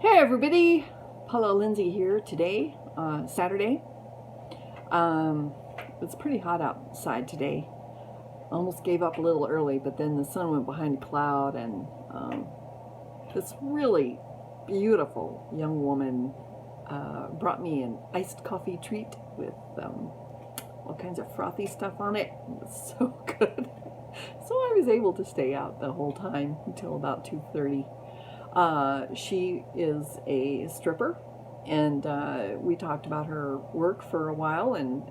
Hey everybody, Paula Lindsay here today, Saturday. It's pretty hot outside today. Almost gave up a little early, but then the sun went behind a cloud and this really beautiful young woman brought me an iced coffee treat with all kinds of frothy stuff on it. It was so good. So I was able to stay out the whole time until about 2:30. She is a stripper, and we talked about her work for a while, and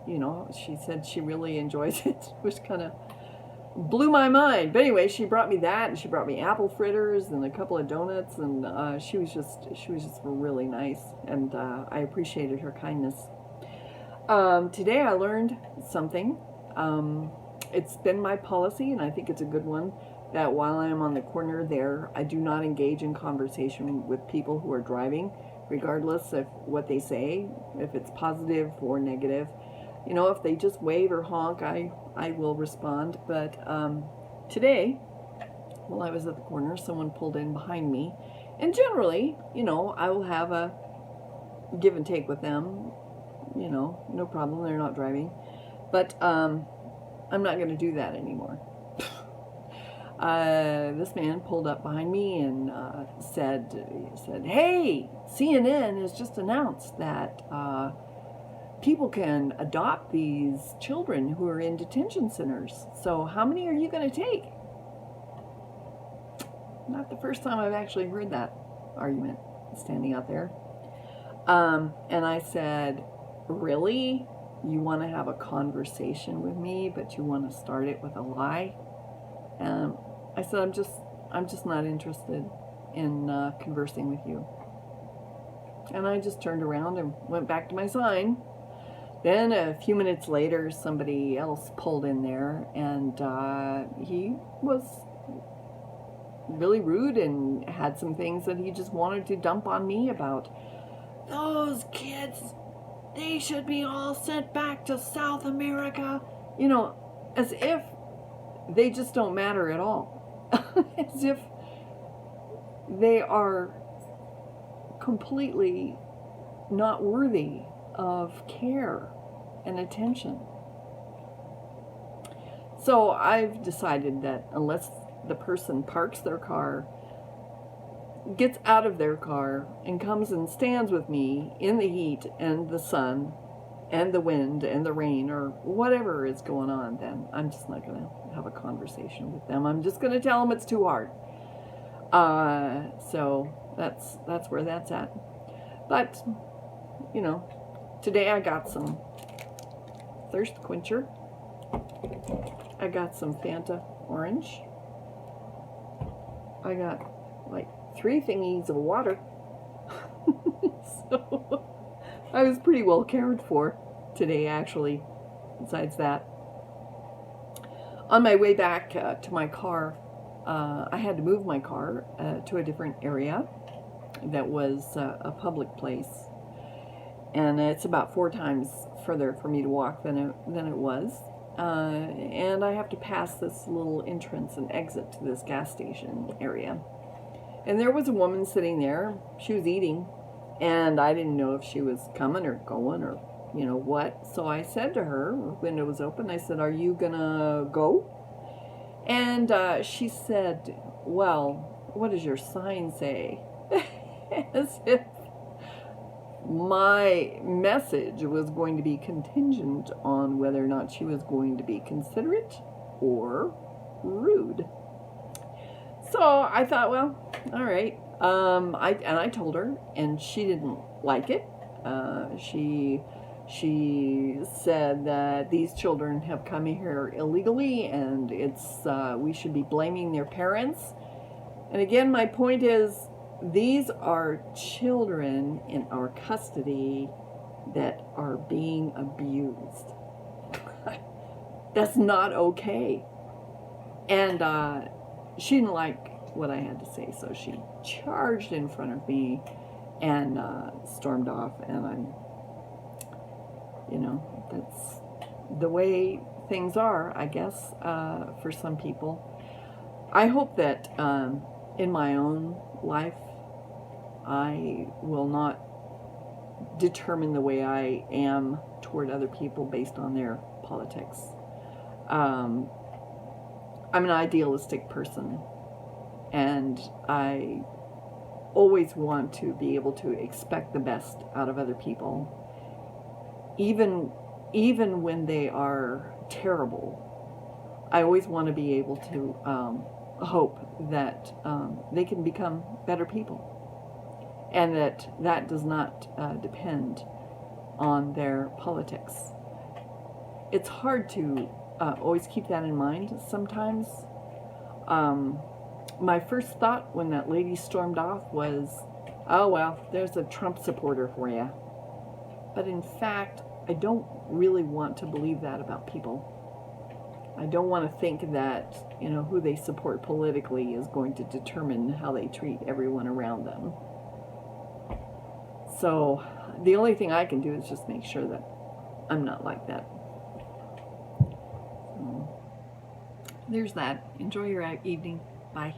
she said she really enjoys it, which kind of blew my mind. But anyway, she brought me that, and she brought me apple fritters and a couple of donuts, and she was just really nice, and I appreciated her kindness. Today I learned something. It's been my policy, and I think it's a good one, that while I am on the corner there, I do not engage in conversation with people who are driving, regardless of what they say, if it's positive or negative. If they just wave or honk, I will respond. But today, while I was at the corner, someone pulled in behind me. And generally, I will have a give and take with them. No problem, they're not driving. But I'm not going to do that anymore. This man pulled up behind me and said, "Hey, CNN has just announced that people can adopt these children who are in detention centers. So how many are you going to take?" Not the first time I've actually heard that argument standing out there. And I said, "Really? You want to have a conversation with me, but you want to start it with a lie?" I said, I'm just not interested in conversing with you. And I just turned around and went back to my sign. Then a few minutes later, somebody else pulled in there, and he was really rude and had some things that he just wanted to dump on me about. Those kids, they should be all sent back to South America. As if they just don't matter at all. As if they are completely not worthy of care and attention. So I've decided that unless the person parks their car, gets out of their car, and comes and stands with me in the heat and the sun and the wind and the rain or whatever is going on, then I'm just not going to have a conversation with them. I'm just going to tell them it's too hard. So that's where that's at. But, today I got some thirst quencher. I got some Fanta orange. I got like 3 thingies of water. So I was pretty well cared for today, actually, besides that. On my way back to my car, I had to move my car to a different area that was a public place. And it's about 4 times further for me to walk than it was. And I have to pass this little entrance and exit to this gas station area. And there was a woman sitting there. She was eating. And I didn't know if she was coming or going or, what. So I said to her, the window was open, I said, "Are you going to go?" And she said, "Well, what does your sign say?" As if my message was going to be contingent on whether or not she was going to be considerate or rude. So I thought, well, all right. I told her, and she didn't like it. She said that these children have come here illegally, and we should be blaming their parents. And again, my point is, these are children in our custody that are being abused. That's not okay. And she didn't like what I had to say, so she charged in front of me and stormed off. And that's the way things are, I guess, for some people. I hope that in my own life, I will not determine the way I am toward other people based on their politics. I'm an idealistic person, and I always want to be able to expect the best out of other people, even when they are terrible. I always want to be able to hope that they can become better people, and that does not depend on their politics. It's hard to always keep that in mind sometimes. My first thought when that lady stormed off was, oh well, there's a Trump supporter for you. But in fact, I don't really want to believe that about people. I don't want to think that, who they support politically is going to determine how they treat everyone around them. So the only thing I can do is just make sure that I'm not like that. So, there's that. Enjoy your evening. Bye.